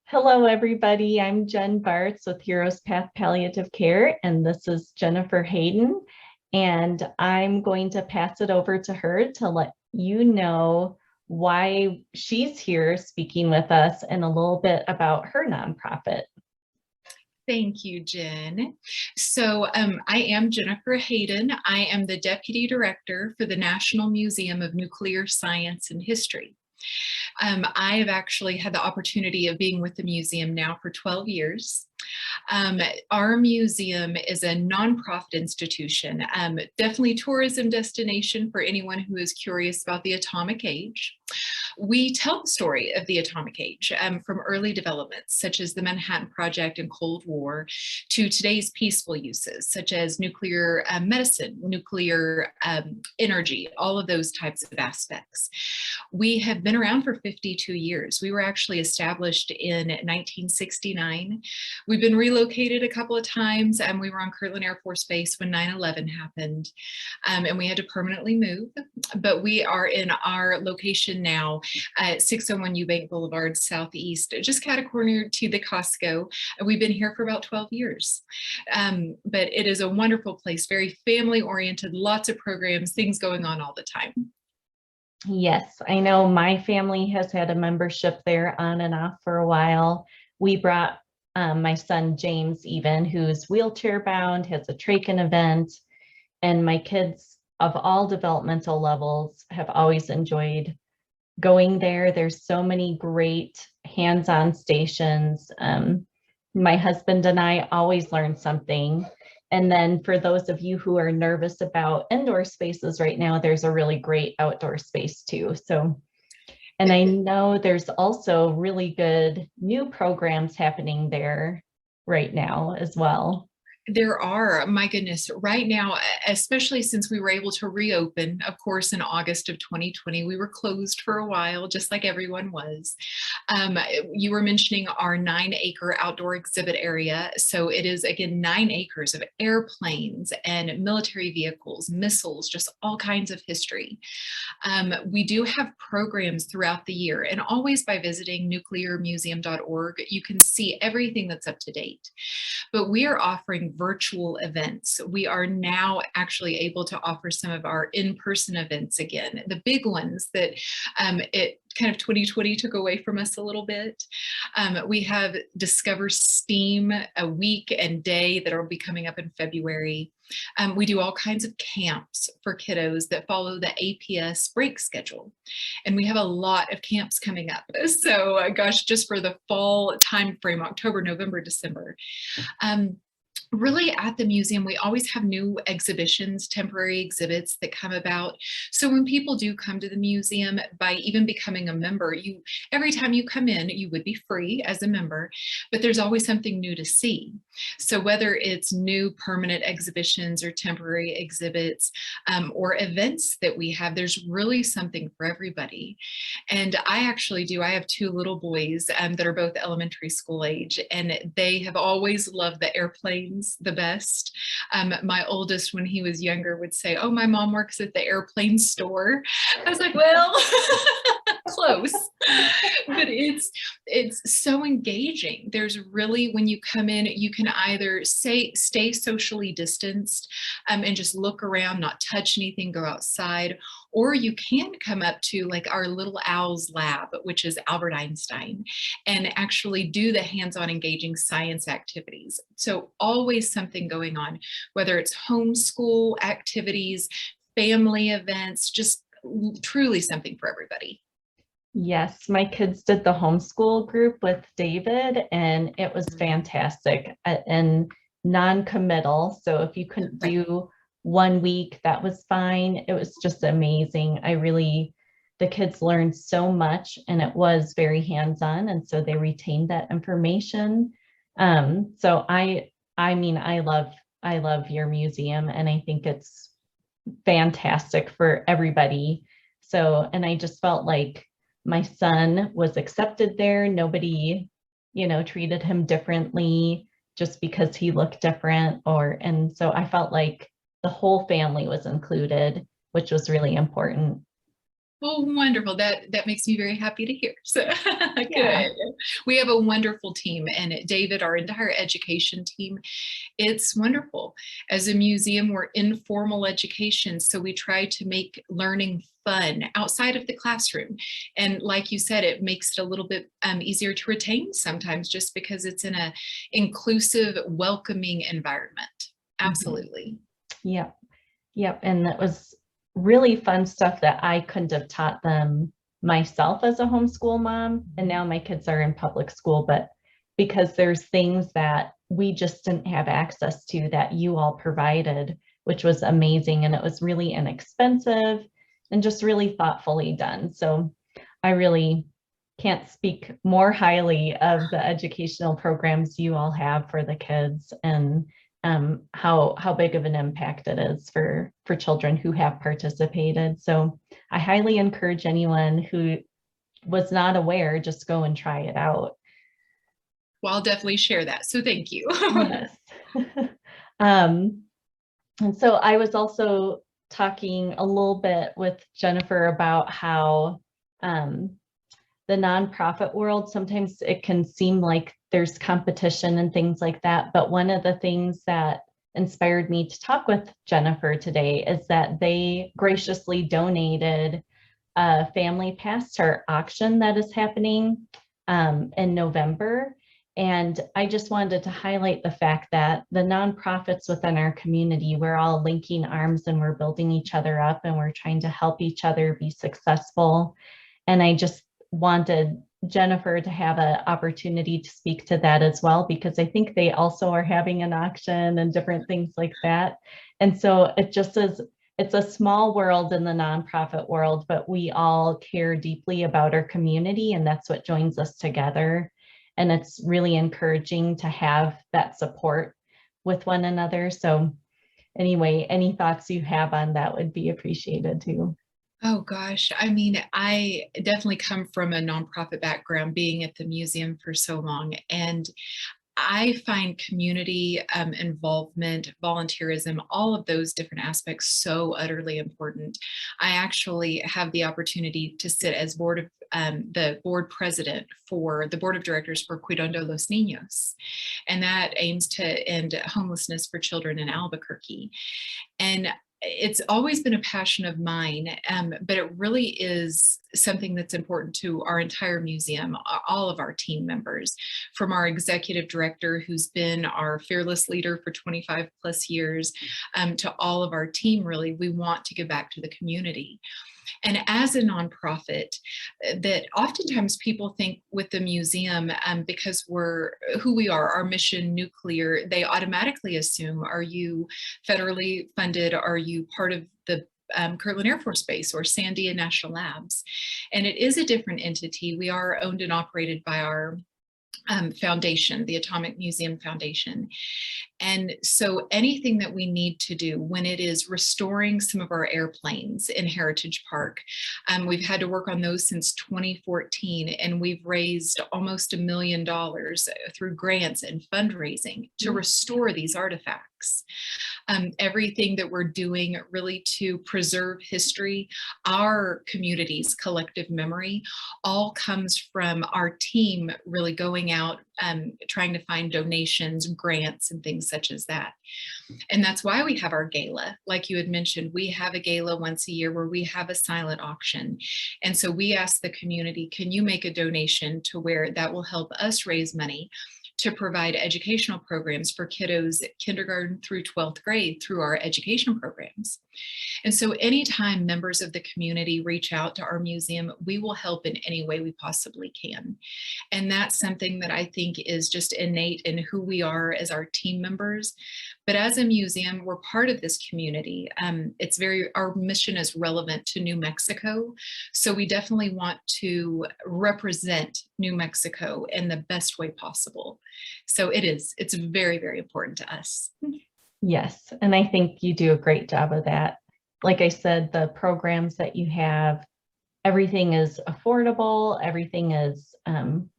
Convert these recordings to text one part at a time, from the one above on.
Hello, everybody. I'm Jen Bartz with Heroes Path Palliative Care, and this is Jennifer Hayden. And I'm going to pass it over to her to let you know why she's here speaking with us and a little bit about her nonprofit. Thank you, Jen. So I am Jennifer Hayden. I am the Deputy Director for the National Museum of Nuclear Science and History. I have actually had the opportunity of being with the museum now for 12 years. Our museum is a nonprofit institution, definitely tourism destination for anyone who is curious about the atomic age. We tell the story of the atomic age from early developments such as the Manhattan Project and Cold War to today's peaceful uses such as nuclear medicine, nuclear energy, all of those types of aspects. We have been around for 52 years. We were actually established in 1969. We've been relocated a couple of times, and we were on Kirtland Air Force Base when 9/11 happened, and we had to permanently move. But we are in our location now at 601 Eubank Boulevard Southeast, just catty-corner to the Costco. We've been here for about 12 years. But it is a wonderful place, very family-oriented, lots of programs, things going on all the time. Yes, I know my family has had a membership there on and off for a while. We brought my son James even, who's wheelchair bound, has a trach event, and my kids of all developmental levels have always enjoyed going there. There's so many great hands-on stations. My husband and I always learn something. And then for those of you who are nervous about indoor spaces right now, there's a really great outdoor space too. So, and I know there's also really good new programs happening there right now as well. There are, my goodness, right now, especially since we were able to reopen, of course, in August of 2020, we were closed for a while, just like everyone was. You were mentioning our 9-acre outdoor exhibit area. So it is, again, 9 acres of airplanes and military vehicles, missiles, just all kinds of history. We do have programs throughout the year, and always by visiting nuclearmuseum.org, you can see everything that's up to date. But we are offering virtual events. We are now actually able to offer some of our in-person events again, the big ones that it kind of 2020 took away from us a little bit. We have Discover STEAM, a week and day that will be coming up in February. We do all kinds of camps for kiddos that follow the APS break schedule. And we have a lot of camps coming up. So gosh, just for the fall timeframe, October, November, December. Really at the museum, we always have new exhibitions, temporary exhibits that come about. So when people do come to the museum, by even becoming a member, every time you come in, you would be free as a member, but there's always something new to see. So whether it's new permanent exhibitions or temporary exhibits or events that we have, there's really something for everybody. And I have 2 little boys that are both elementary school age, and they have always loved the airplanes the best. My oldest, when he was younger, would say, "Oh, my mom works at the airplane store." I was like, well, close. But it's so engaging. There's really, when you come in, you can either stay socially distanced and just look around, not touch anything, go outside, or you can come up to like our Little Owls lab, which is Albert Einstein, and actually do the hands-on engaging science activities. So always something going on, whether it's homeschool activities, family events, just truly something for everybody. Yes, my kids did the homeschool group with David, and it was fantastic and non-committal. So if you couldn't do 1 week, that was fine. It was just amazing. The kids learned so much, and it was very hands-on, and so they retained that information. So I love your museum, and I think it's fantastic for everybody. So, and I just felt like my son was accepted there. Nobody, treated him differently just because he looked different, and so I felt like the whole family was included, which was really important. Well, wonderful. That makes me very happy to hear. So Yeah. good. We have a wonderful team, and David, our entire education team, it's wonderful. As a museum, we're informal education, so we try to make learning fun outside of the classroom. And like you said, it makes it a little bit easier to retain sometimes, just because it's in a inclusive, welcoming environment. Absolutely. Yep. Yep. And that was really fun stuff that I couldn't have taught them myself as a homeschool mom. And now my kids are in public school, but because there's things that we just didn't have access to that you all provided, which was amazing. And it was really inexpensive and just really thoughtfully done. So I really can't speak more highly of the educational programs you all have for the kids, and how big of an impact it is for children who have participated. So I highly encourage anyone who was not aware, just go and try it out. Well, I'll definitely share that. So thank you. Yes. And so I was also talking a little bit with Jennifer about how the nonprofit world, sometimes it can seem like there's competition and things like that. But one of the things that inspired me to talk with Jennifer today is that they graciously donated a family pass to our auction that is happening in November. And I just wanted to highlight the fact that the nonprofits within our community, we're all linking arms and we're building each other up and we're trying to help each other be successful. And I just wanted Jennifer to have an opportunity to speak to that as well, because I think they also are having an auction and different things like that. And so it just is, it's a small world in the nonprofit world, but we all care deeply about our community, and that's what joins us together. And it's really encouraging to have that support with one another. So anyway, any thoughts you have on that would be appreciated too. Oh gosh, I mean, I definitely come from a nonprofit background, being at the museum for so long, and I find community involvement, volunteerism, all of those different aspects so utterly important. I actually have the opportunity to sit as the board president for the board of directors for Cuidando los Niños, and that aims to end homelessness for children in Albuquerque. And it's always been a passion of mine, but it really is something that's important to our entire museum, all of our team members, from our executive director, who's been our fearless leader for 25 plus years, to all of our team. Really, we want to give back to the community. And as a nonprofit, that oftentimes people think with the museum, because we're who we are, our mission nuclear, they automatically assume, are you federally funded? Are you part of the Kirtland Air Force Base or Sandia National Labs? And it is a different entity. We are owned and operated by our foundation, the Atomic Museum Foundation. And so anything that we need to do when it is restoring some of our airplanes in Heritage Park, we've had to work on those since 2014, and we've raised almost $1 million through grants and fundraising to restore these artifacts. Everything that we're doing really to preserve history, our community's collective memory, all comes from our team really going out, trying to find donations, grants, and things such as that. And that's why we have our gala. Like you had mentioned, we have a gala once a year where we have a silent auction. And so we ask the community, can you make a donation to where that will help us raise money to provide educational programs for kiddos kindergarten through 12th grade through our education programs. And so anytime members of the community reach out to our museum, we will help in any way we possibly can. And that's something that I think is just innate in who we are as our team members. But as a museum, we're part of this community. Our mission is relevant to New Mexico. So we definitely want to represent New Mexico in the best way possible. So it's very, very important to us. Yes, and I think you do a great job of that. Like I said, the programs that you have, everything is affordable, everything is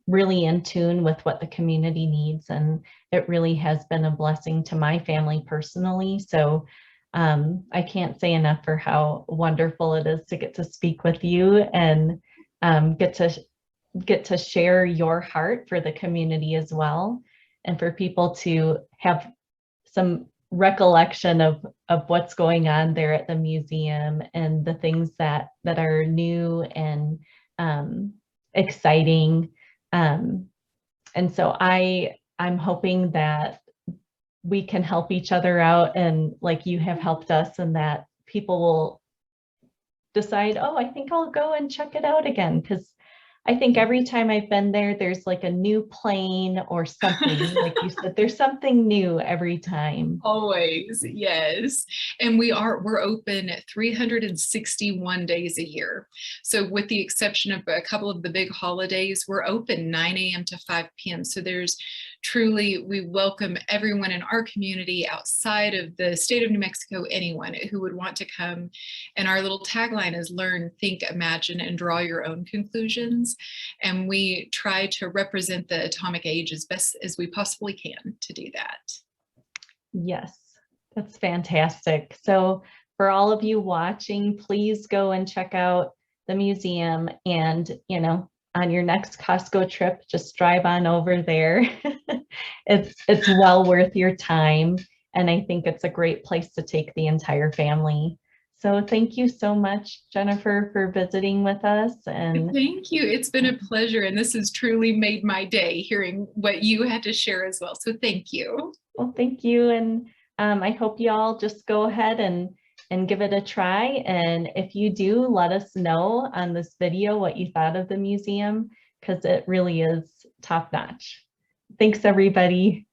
really in tune with what the community needs, and it really has been a blessing to my family personally. So I can't say enough for how wonderful it is to get to speak with you and get to share your heart for the community as well, and for people to have some recollection of what's going on there at the museum and the things that are new and exciting. And so I'm hoping that we can help each other out, and like you have helped us, and that people will decide, oh, I think I'll go and check it out again. Because I think every time I've been there, there's like a new plane or something. Like you said, there's something new every time. Always, yes. And we're open 361 days a year. So with the exception of a couple of the big holidays, we're open 9 a.m. to 5 p.m. So there's truly, we welcome everyone in our community outside of the state of New Mexico, anyone who would want to come. And our little tagline is learn, think, imagine, and draw your own conclusions. And we try to represent the atomic age as best as we possibly can to do that. Yes, that's fantastic. So for all of you watching, please go and check out the museum, and, you know, on your next Costco trip, just drive on over there. It's well worth your time. And I think it's a great place to take the entire family. So thank you so much, Jennifer, for visiting with us. And thank you. It's been a pleasure. And this has truly made my day hearing what you had to share as well. So thank you. well, thank you. And I hope you all just go ahead and give it a try. And if you do, let us know on this video what you thought of the museum, because it really is top notch. Thanks, everybody.